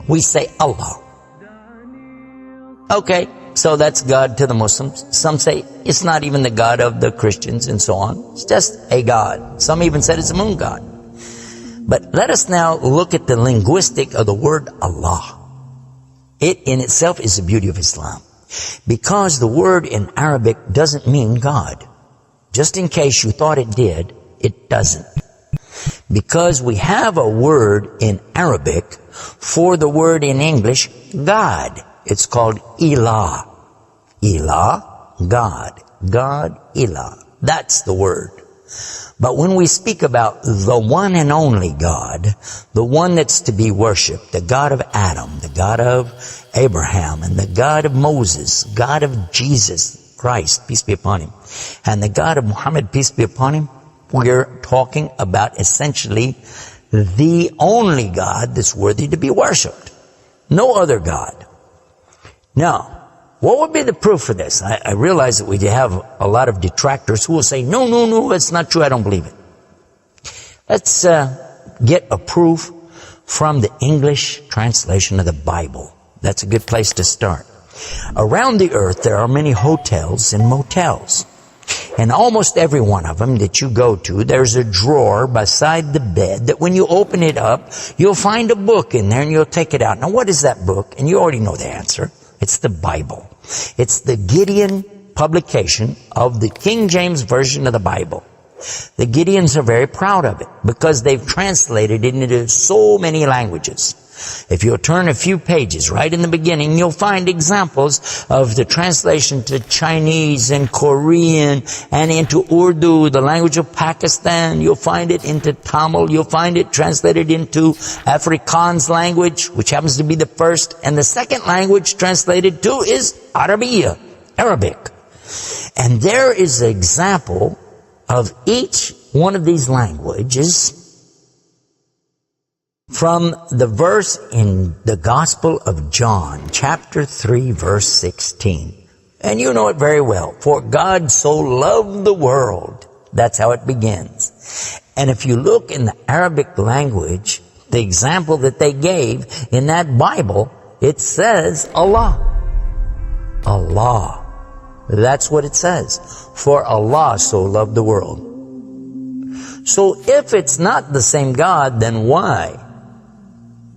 we say Allah. Okay, so that's God to the Muslims. Some say it's not even the God of the Christians and so on. It's just a God. Some even said it's a moon god. But let us now look at the linguistic of the word Allah. It in itself is the beauty of Islam. Because the word in Arabic doesn't mean God. Just in case you thought it did, it doesn't. Because we have a word in Arabic for the word in English, God. It's called ELAH. ELAH, God. God, ELAH. That's the word. But when we speak about the one and only God, the one that's to be worshipped, the God of Adam, the God of Abraham, and the God of Moses, God of Jesus Christ, peace be upon him, and the God of Muhammad, peace be upon him, we're talking about essentially the only God that's worthy to be worshipped. No other God. Now, what would be the proof for this? I realize that we have a lot of detractors who will say, no, it's not true, I don't believe it. Let's get a proof from the English translation of the Bible. That's a good place to start. Around the earth, there are many hotels and motels. And almost every one of them that you go to, there's a drawer beside the bed that when you open it up, you'll find a book in there and you'll take it out. Now, what is that book? And you already know the answer. It's the Bible. It's the Gideon publication of the King James Version of the Bible. The Gideons are very proud of it because they've translated it into so many languages. If you'll turn a few pages right in the beginning, you'll find examples of the translation to Chinese and Korean and into Urdu, the language of Pakistan. You'll find it into Tamil. You'll find it translated into Afrikaans language, which happens to be the first. And the second language translated to is Arabic. And there is an example of each one of these languages from the verse in the Gospel of John, chapter 3, verse 16. And you know it very well. For God so loved the world. That's how it begins. And if you look in the Arabic language, the example that they gave in that Bible, it says Allah. Allah. That's what it says. For Allah so loved the world. So if it's not the same God, then why?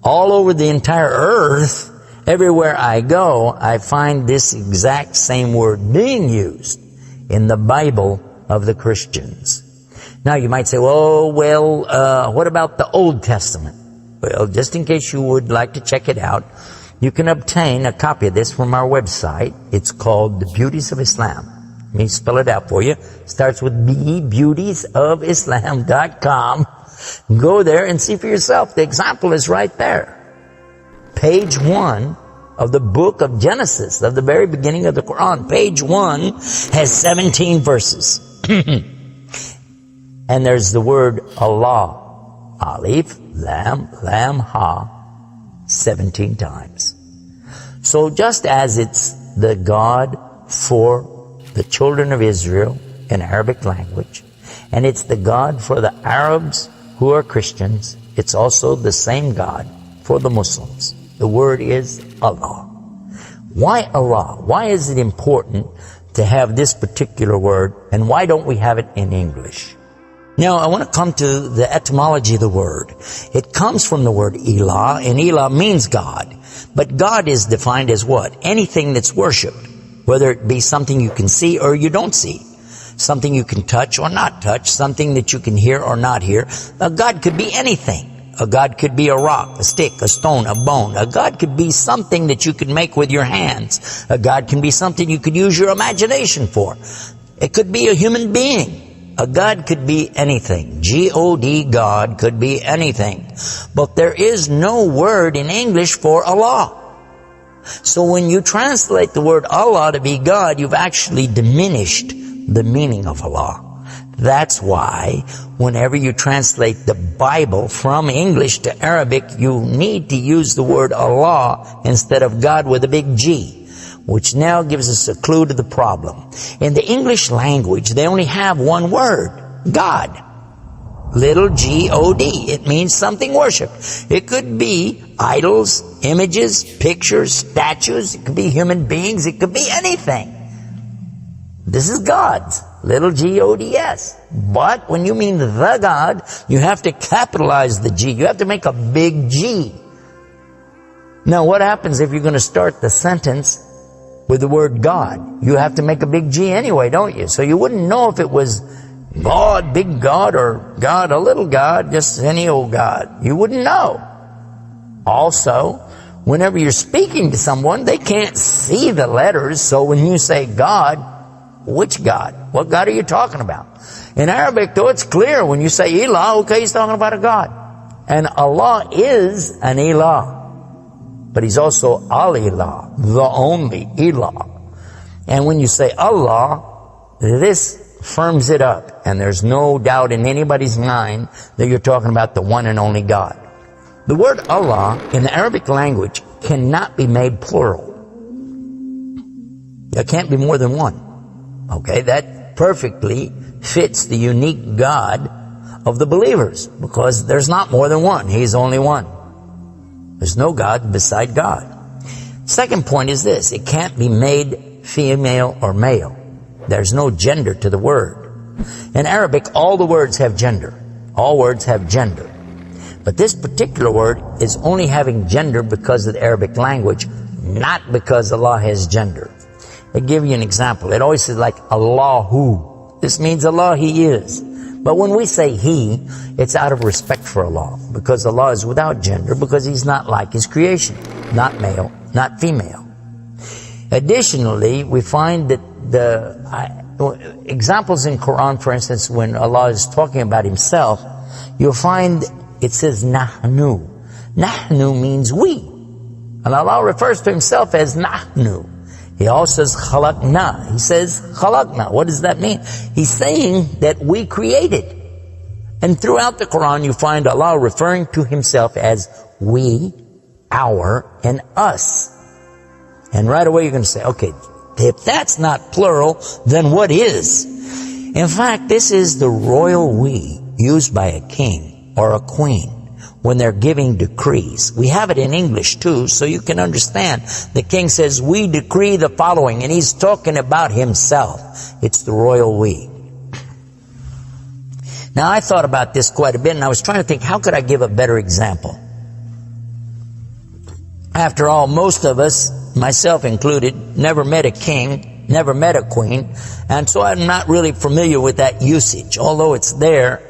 All over the entire earth, everywhere I go, I find this exact same word being used in the Bible of the Christians. Now you might say, what about the Old Testament? Well, just in case you would like to check it out, you can obtain a copy of this from our website. It's called The Beauties of Islam. Let me spell it out for you. It starts with B, beautiesofislam.com. Go there and see for yourself. The example is right there. Page 1 of the book of Genesis, of the very beginning of the Quran. Page 1 has 17 verses. And there's the word Allah. Alif, Lam, Ha, 17 times. So just as it's the God for the children of Israel in Arabic language, and it's the God for the Arabs who are Christians, it's also the same God for the Muslims. The word is Allah. Why Allah? Why is it important to have this particular word, and why don't we have it in English? Now, I want to come to the etymology of the word. It comes from the word ELAH, and ELAH means God. But God is defined as what? Anything that's worshipped, whether it be something you can see or you don't see. Something you can touch or not touch, something that you can hear or not hear. A God could be anything. A God could be a rock, a stick, a stone, a bone. A God could be something that you can make with your hands. A God can be something you could use your imagination for. It could be a human being. A God could be anything. G-O-D, God could be anything. But there is no word in English for Allah. So when you translate the word Allah to be God, you've actually diminished the meaning of Allah. That's why whenever you translate the Bible from English to Arabic, you need to use the word Allah instead of God with a big G, which now gives us a clue to the problem. In the English language, they only have one word, God. little G-O-D. It means something worshipped. It could be idols, images, pictures, statues. It could be human beings. It could be anything. This is God's, little G-O-D-S. But when you mean the God, you have to capitalize the G. You have to make a big G. Now, what happens if you're going to start the sentence with the word God? You have to make a big G anyway, don't you? So you wouldn't know if it was God, big God, or God, a little God, just any old God. You wouldn't know. Also, whenever you're speaking to someone, they can't see the letters. So when you say God, which God? What God are you talking about? In Arabic, though, it's clear. When you say ELAH, okay, he's talking about a God. And Allah is an ELAH. But he's also Al-ELAH, the only ELAH. And when you say Allah, this firms it up. And there's no doubt in anybody's mind that you're talking about the one and only God. The word Allah in the Arabic language cannot be made plural. There can't be more than one. Okay, that perfectly fits the unique God of the believers, because there's not more than one. He's only one. There's no God beside God. Second point is this. It can't be made female or male. There's no gender to the word. In Arabic, all the words have gender. All words have gender. But this particular word is only having gender because of the Arabic language, not because Allah has gender. I'll give you an example. It always says like Allahu. This means Allah, He is. But when we say He, it's out of respect for Allah, because Allah is without gender, because He's not like His creation, not male, not female. Additionally, we find that the examples in Quran, for instance, when Allah is talking about Himself, you'll find it says Nahnu. Nahnu means we. And Allah refers to Himself as Nahnu. He also says khalaqna. He says khalaqna. What does that mean? He's saying that we created. And throughout the Quran you find Allah referring to Himself as we, our, and us. And right away you're going to say, okay, if that's not plural, then what is? In fact, this is the royal we used by a king or a queen when they're giving decrees. We have it in English too, so you can understand. The king says, we decree the following, and he's talking about himself. It's the royal we. Now, I thought about this quite a bit, and I was trying to think, how could I give a better example? After all, most of us, myself included, never met a king, never met a queen, and so I'm not really familiar with that usage. Although it's there,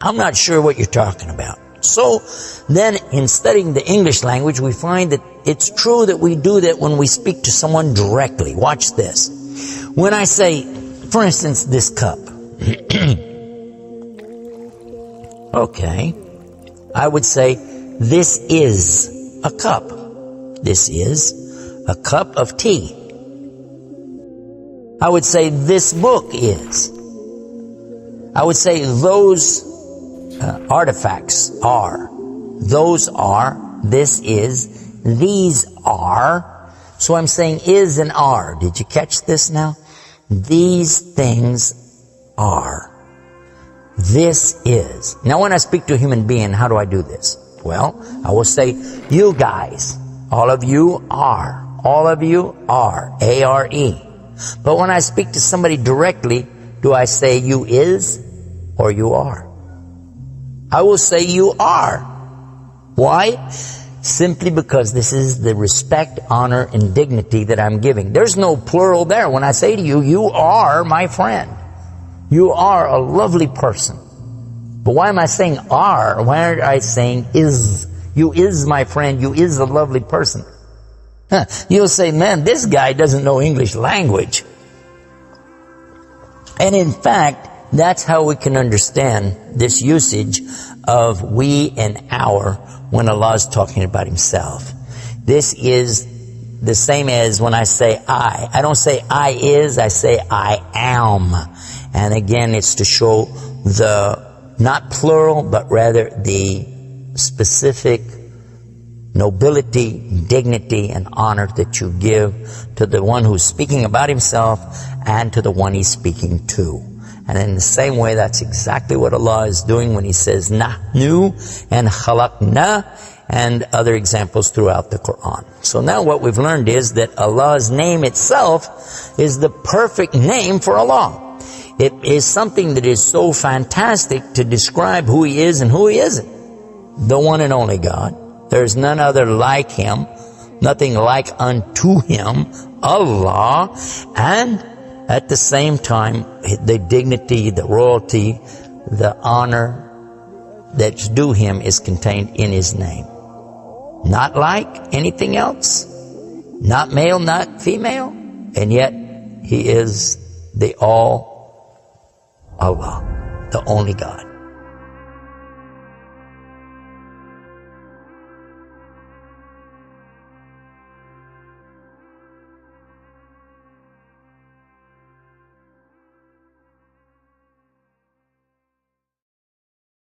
I'm not sure what you're talking about. So then in studying the English language, we find that it's true that we do that when we speak to someone directly. Watch this. When I say, for instance, this cup. Okay. I would say, this is a cup. This is a cup of tea. I would say, this book is. I would say, those artifacts are. Those are. This is. These are. So I'm saying is and are. Did you catch this now? These things are. This is. Now when I speak to a human being, how do I do this? Well, I will say, you guys. All of you are. All of you are. A-R-E. But when I speak to somebody directly, do I say you is or you are? I will say you are. Why? Simply because this is the respect, honor, and dignity that I'm giving. There's no plural there. When I say to you, you are my friend. You are a lovely person. But why am I saying are? Why aren't I saying is? You is my friend. You is a lovely person. You'll say, man, this guy doesn't know English language. And in fact, that's how we can understand this usage of we and our when Allah is talking about Himself. This is the same as when I say I. I don't say I is, I say I am. And again, it's to show the, not plural, but rather the specific nobility, dignity, and honor that you give to the one who's speaking about himself and to the one he's speaking to. And in the same way, that's exactly what Allah is doing when He says nahnu and khalaqna and other examples throughout the Quran. So now what we've learned is that Allah's name itself is the perfect name for Allah. It is something that is so fantastic to describe who He is and who He isn't. The one and only God. There is none other like Him, nothing like unto Him, Allah, and at the same time, the dignity, the royalty, the honor that's due Him is contained in His name. Not like anything else, not male, not female, and yet He is the all Allah, the only God.